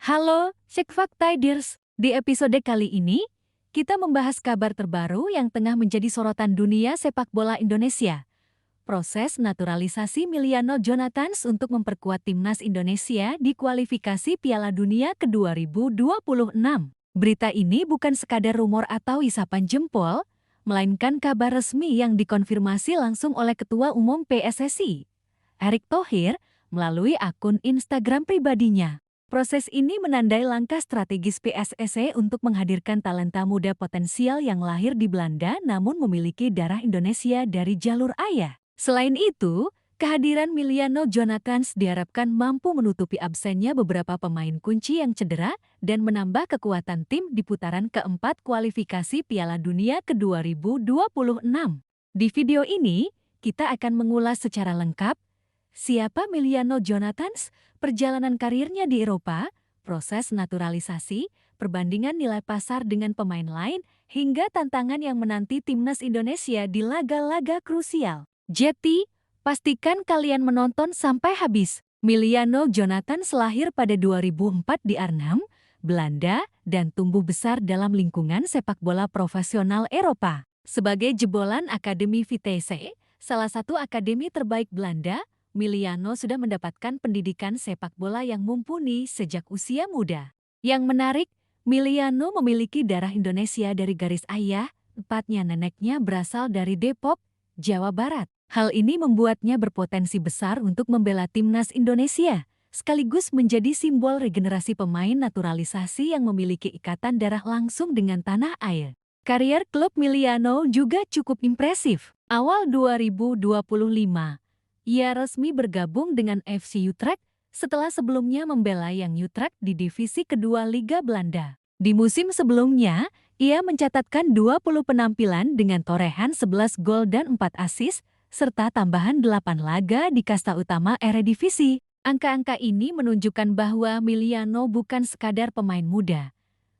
Halo, Cek Faktiders. Di episode kali ini, kita membahas kabar terbaru yang tengah menjadi sorotan dunia sepak bola Indonesia. Proses naturalisasi Miliano Jonathans untuk memperkuat timnas Indonesia di kualifikasi Piala Dunia ke-2026. Berita ini bukan sekadar rumor atau isapan jempol, melainkan kabar resmi yang dikonfirmasi langsung oleh Ketua Umum PSSI, Erick Thohir, melalui akun Instagram pribadinya. Proses ini menandai langkah strategis PSSI untuk menghadirkan talenta muda potensial yang lahir di Belanda namun memiliki darah Indonesia dari jalur ayah. Selain itu, kehadiran Miliano Jonathans diharapkan mampu menutupi absennya beberapa pemain kunci yang cedera dan menambah kekuatan tim di putaran keempat kualifikasi Piala Dunia ke-2026. Di video ini, kita akan mengulas secara lengkap siapa Miliano Jonathans, perjalanan karirnya di Eropa, proses naturalisasi, perbandingan nilai pasar dengan pemain lain, hingga tantangan yang menanti timnas Indonesia di laga-laga krusial. Jadi, pastikan kalian menonton sampai habis. Miliano Jonathans lahir pada 2004 di Arnhem, Belanda, dan tumbuh besar dalam lingkungan sepak bola profesional Eropa. Sebagai jebolan Akademi Vitesse, salah satu akademi terbaik Belanda, Miliano sudah mendapatkan pendidikan sepak bola yang mumpuni sejak usia muda. Yang menarik, Miliano memiliki darah Indonesia dari garis ayah, tepatnya neneknya berasal dari Depok, Jawa Barat. Hal ini membuatnya berpotensi besar untuk membela timnas Indonesia, sekaligus menjadi simbol regenerasi pemain naturalisasi yang memiliki ikatan darah langsung dengan tanah air. Karier klub Miliano juga cukup impresif. Awal 2025, ia resmi bergabung dengan FC Utrecht setelah sebelumnya membela Young Utrecht di divisi kedua Liga Belanda. Di musim sebelumnya, ia mencatatkan 20 penampilan dengan torehan 11 gol dan 4 assist, serta tambahan 8 laga di kasta utama Eredivisie. Angka-angka ini menunjukkan bahwa Miliano bukan sekadar pemain muda,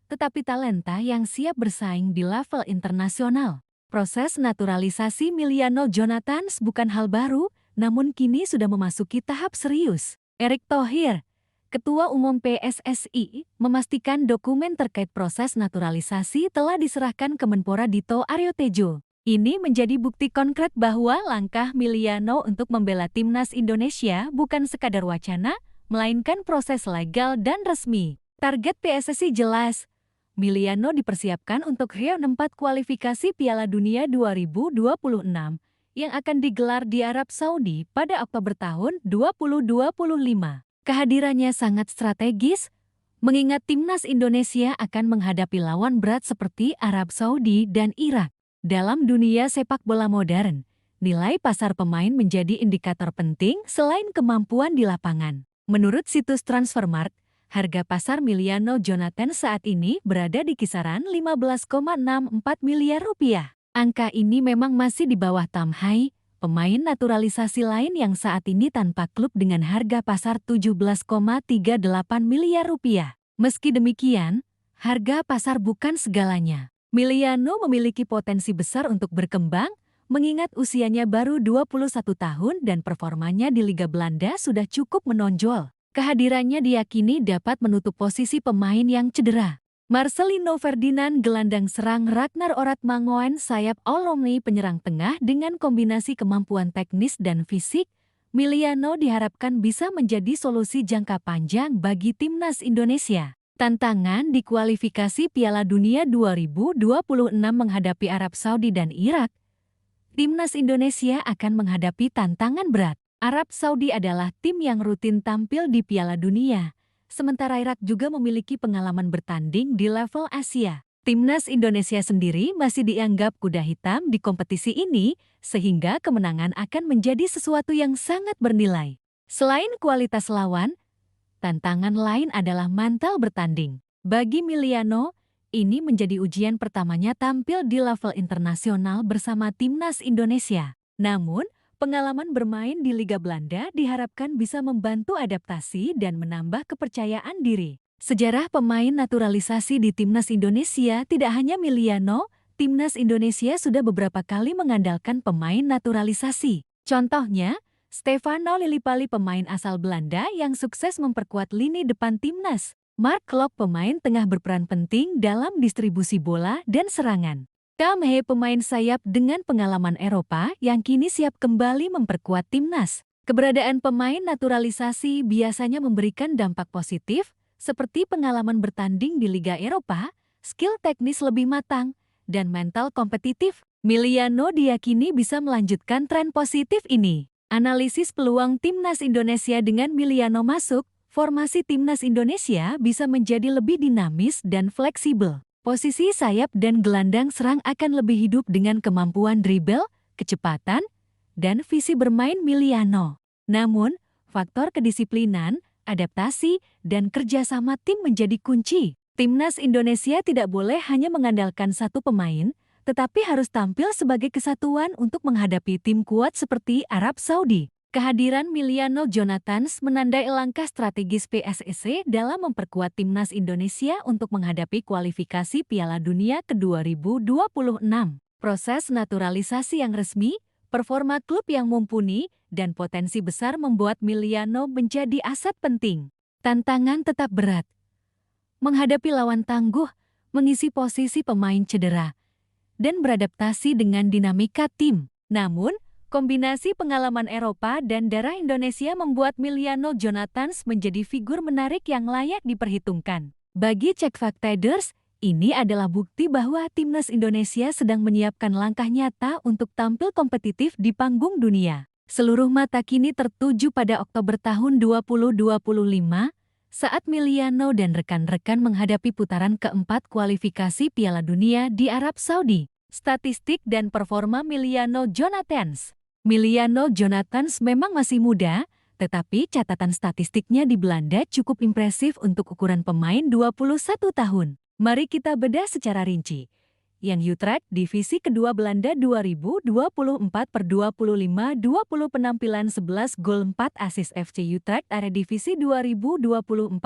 tetapi talenta yang siap bersaing di level internasional. Proses naturalisasi Miliano Jonathans bukan hal baru, namun kini sudah memasuki tahap serius. Erick Thohir, Ketua Umum PSSI, memastikan dokumen terkait proses naturalisasi telah diserahkan ke Menpora Dito Aryo Tejo. Ini menjadi bukti konkret bahwa langkah Miliano untuk membela timnas Indonesia bukan sekadar wacana, melainkan proses legal dan resmi. Target PSSI jelas. Miliano dipersiapkan untuk round 4 kualifikasi Piala Dunia 2026. Yang akan digelar di Arab Saudi pada Oktober tahun 2025. Kehadirannya sangat strategis, mengingat timnas Indonesia akan menghadapi lawan berat seperti Arab Saudi dan Irak. Dalam dunia sepak bola modern, nilai pasar pemain menjadi indikator penting selain kemampuan di lapangan. Menurut situs Transfermarkt, harga pasar Miliano Jonathans saat ini berada di kisaran 15,64 miliar rupiah. Angka ini memang masih di bawah Tamhai, pemain naturalisasi lain yang saat ini tanpa klub dengan harga pasar 17,38 miliar rupiah. Meski demikian, harga pasar bukan segalanya. Miliano memiliki potensi besar untuk berkembang, mengingat usianya baru 21 tahun dan performanya di Liga Belanda sudah cukup menonjol. Kehadirannya diyakini dapat menutup posisi pemain yang cedera. Marcelino Ferdinand gelandang serang, Ragnar Oratmangoen sayap Olomouc penyerang tengah dengan kombinasi kemampuan teknis dan fisik, Miliano diharapkan bisa menjadi solusi jangka panjang bagi timnas Indonesia. Tantangan di kualifikasi Piala Dunia 2026 menghadapi Arab Saudi dan Irak. Timnas Indonesia akan menghadapi tantangan berat. Arab Saudi adalah tim yang rutin tampil di Piala Dunia. Sementara Irak juga memiliki pengalaman bertanding di level Asia. Timnas Indonesia sendiri masih dianggap kuda hitam di kompetisi ini, sehingga kemenangan akan menjadi sesuatu yang sangat bernilai. Selain kualitas lawan, tantangan lain adalah mental bertanding. Bagi Miliano, ini menjadi ujian pertamanya tampil di level internasional bersama timnas Indonesia. Namun, pengalaman bermain di Liga Belanda diharapkan bisa membantu adaptasi dan menambah kepercayaan diri. Sejarah pemain naturalisasi di timnas Indonesia tidak hanya Miliano, timnas Indonesia sudah beberapa kali mengandalkan pemain naturalisasi. Contohnya, Stefano Lillipali, pemain asal Belanda yang sukses memperkuat lini depan timnas. Mark Klok pemain tengah berperan penting dalam distribusi bola dan serangan. Kam Hye pemain sayap dengan pengalaman Eropa yang kini siap kembali memperkuat timnas. Keberadaan pemain naturalisasi biasanya memberikan dampak positif, seperti pengalaman bertanding di Liga Eropa, skill teknis lebih matang, dan mental kompetitif. Miliano diyakini bisa melanjutkan tren positif ini. Analisis peluang timnas Indonesia dengan Miliano masuk, formasi timnas Indonesia bisa menjadi lebih dinamis dan fleksibel. Posisi sayap dan gelandang serang akan lebih hidup dengan kemampuan dribble, kecepatan, dan visi bermain Miliano. Namun, faktor kedisiplinan, adaptasi, dan kerjasama tim menjadi kunci. Timnas Indonesia tidak boleh hanya mengandalkan satu pemain, tetapi harus tampil sebagai kesatuan untuk menghadapi tim kuat seperti Arab Saudi. Kehadiran Miliano Jonathans menandai langkah strategis PSSI dalam memperkuat timnas Indonesia untuk menghadapi kualifikasi Piala Dunia ke-2026. Proses naturalisasi yang resmi, performa klub yang mumpuni, dan potensi besar membuat Miliano menjadi aset penting. Tantangan tetap berat. Menghadapi lawan tangguh, mengisi posisi pemain cedera, dan beradaptasi dengan dinamika tim. Namun, kombinasi pengalaman Eropa dan darah Indonesia membuat Miliano Jonathans menjadi figur menarik yang layak diperhitungkan. Bagi Cek Faktaders, ini adalah bukti bahwa timnas Indonesia sedang menyiapkan langkah nyata untuk tampil kompetitif di panggung dunia. Seluruh mata kini tertuju pada Oktober tahun 2025, saat Miliano dan rekan-rekan menghadapi putaran keempat kualifikasi Piala Dunia di Arab Saudi. Statistik dan performa Miliano Jonathans. Miliano Jonathans memang masih muda, tetapi catatan statistiknya di Belanda cukup impresif untuk ukuran pemain 21 tahun. Mari kita bedah secara rinci. Yang Utrecht Divisi Kedua Belanda 2024/25 20 penampilan 11 gol 4 asis FC Utrecht Area Divisi 2024/25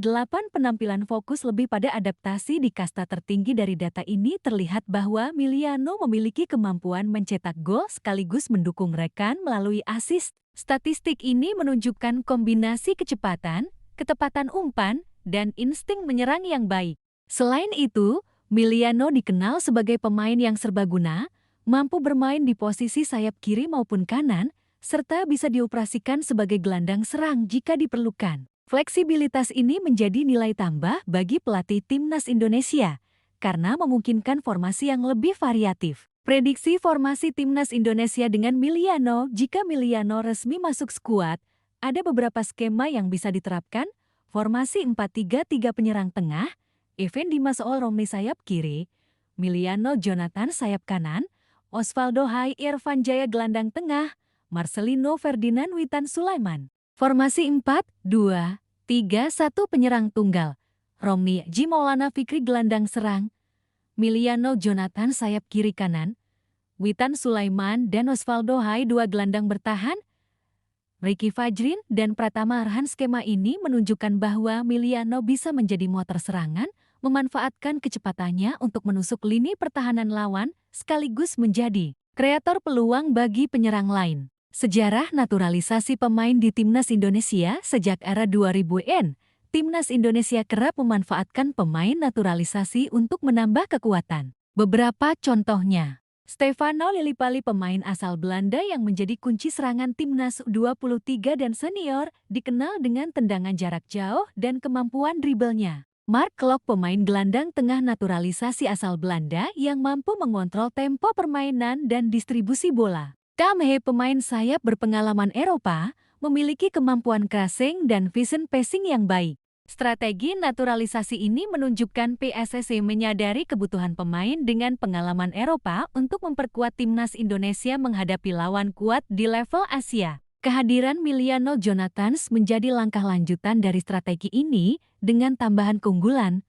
8 penampilan fokus lebih pada adaptasi di kasta tertinggi. Dari data ini terlihat bahwa Miliano memiliki kemampuan mencetak gol sekaligus mendukung rekan melalui asis. Statistik ini menunjukkan kombinasi kecepatan, ketepatan umpan, dan insting menyerang yang baik. Selain itu, Miliano dikenal sebagai pemain yang serbaguna, mampu bermain di posisi sayap kiri maupun kanan, serta bisa dioperasikan sebagai gelandang serang jika diperlukan. Fleksibilitas ini menjadi nilai tambah bagi pelatih timnas Indonesia, karena memungkinkan formasi yang lebih variatif. Prediksi formasi timnas Indonesia dengan Miliano. Jika Miliano resmi masuk skuad, ada beberapa skema yang bisa diterapkan. Formasi 4-3-3 penyerang tengah, Evan Dimas Romney sayap kiri, Miliano Jonathans sayap kanan, Osvaldo Hai Irfan Jaya gelandang tengah, Marcelino Ferdinand Witan Sulaiman. Formasi 4-2-3-1 penyerang tunggal, Romney Ji Maulana Fikri gelandang serang, Miliano Jonathans sayap kiri kanan, Witan Sulaiman dan Osvaldo Hai dua gelandang bertahan, Ricky Fajrin dan Pratama Arhan. Skema ini menunjukkan bahwa Miliano bisa menjadi motor serangan, memanfaatkan kecepatannya untuk menusuk lini pertahanan lawan, sekaligus menjadi kreator peluang bagi penyerang lain. Sejarah naturalisasi pemain di timnas Indonesia. Sejak era 2000-an, timnas Indonesia kerap memanfaatkan pemain naturalisasi untuk menambah kekuatan. Beberapa contohnya, Stefano Lillipali, pemain asal Belanda yang menjadi kunci serangan timnas U23 dan senior, dikenal dengan tendangan jarak jauh dan kemampuan dribblenya. Mark Klok, pemain gelandang tengah naturalisasi asal Belanda yang mampu mengontrol tempo permainan dan distribusi bola. Kam Hye, pemain sayap berpengalaman Eropa, memiliki kemampuan crossing dan vision passing yang baik. Strategi naturalisasi ini menunjukkan PSSI menyadari kebutuhan pemain dengan pengalaman Eropa untuk memperkuat timnas Indonesia menghadapi lawan kuat di level Asia. Kehadiran Miliano Jonathans menjadi langkah lanjutan dari strategi ini dengan tambahan keunggulan,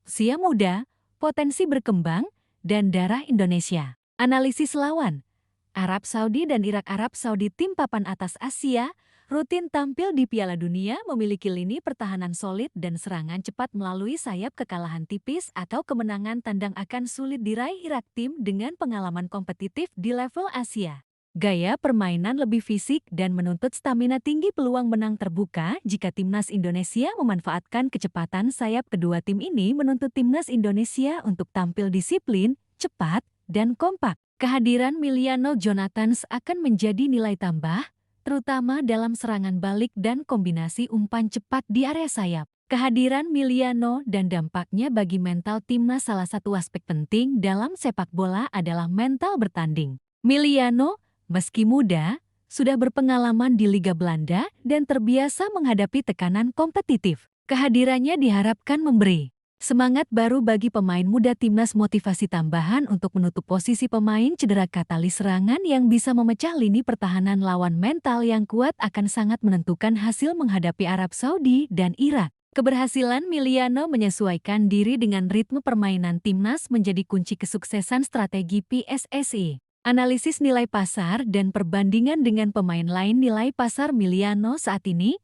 usia muda, potensi berkembang, dan darah Indonesia. Analisis lawan. Arab Saudi dan Irak. Arab Saudi, tim papan atas Asia, rutin tampil di Piala Dunia, memiliki lini pertahanan solid dan serangan cepat melalui sayap. Kekalahan tipis atau kemenangan tandang akan sulit diraih Irak, tim dengan pengalaman kompetitif di level Asia. Gaya permainan lebih fisik dan menuntut stamina tinggi, peluang menang terbuka jika timnas Indonesia memanfaatkan kecepatan sayap. Kedua tim ini menuntut timnas Indonesia untuk tampil disiplin, cepat, dan kompak. Kehadiran Miliano Jonathans akan menjadi nilai tambah, terutama dalam serangan balik dan kombinasi umpan cepat di area sayap. Kehadiran Miliano dan dampaknya bagi mental timnas. Salah satu aspek penting dalam sepak bola adalah mental bertanding. Miliano, meski muda, sudah berpengalaman di Liga Belanda dan terbiasa menghadapi tekanan kompetitif. Kehadirannya diharapkan memberi semangat baru bagi pemain muda timnas, motivasi tambahan untuk menutup posisi pemain cedera. Katalis serangan yang bisa memecah lini pertahanan lawan. Mental yang kuat akan sangat menentukan hasil menghadapi Arab Saudi dan Irak. Keberhasilan Miliano menyesuaikan diri dengan ritme permainan timnas menjadi kunci kesuksesan strategi PSSI. Analisis nilai pasar dan perbandingan dengan pemain lain. Nilai pasar Miliano saat ini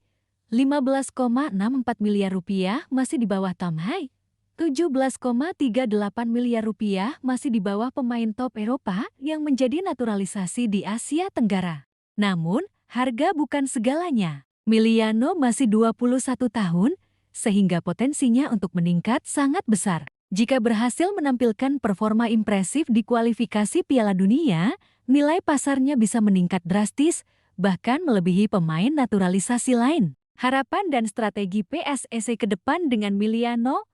15,64 miliar rupiah, masih di bawah Tom Hai. 17,38 miliar rupiah, masih di bawah pemain top Eropa yang menjadi naturalisasi di Asia Tenggara. Namun, harga bukan segalanya. Miliano masih 21 tahun, sehingga potensinya untuk meningkat sangat besar. Jika berhasil menampilkan performa impresif di kualifikasi Piala Dunia, nilai pasarnya bisa meningkat drastis, bahkan melebihi pemain naturalisasi lain. Harapan dan strategi PSSI ke depan dengan Miliano.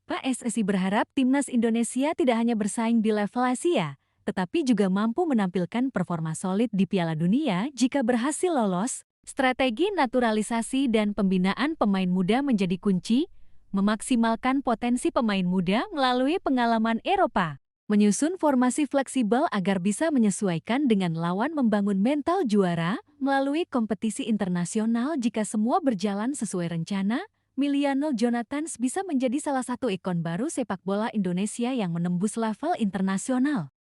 PSSI berharap timnas Indonesia tidak hanya bersaing di level Asia, tetapi juga mampu menampilkan performa solid di Piala Dunia. Jika berhasil lolos, strategi naturalisasi dan pembinaan pemain muda menjadi kunci, memaksimalkan potensi pemain muda melalui pengalaman Eropa, menyusun formasi fleksibel agar bisa menyesuaikan dengan lawan, membangun mental juara melalui kompetisi internasional. Jika semua berjalan sesuai rencana, Miliano Jonathans bisa menjadi salah satu ikon baru sepak bola Indonesia yang menembus level internasional.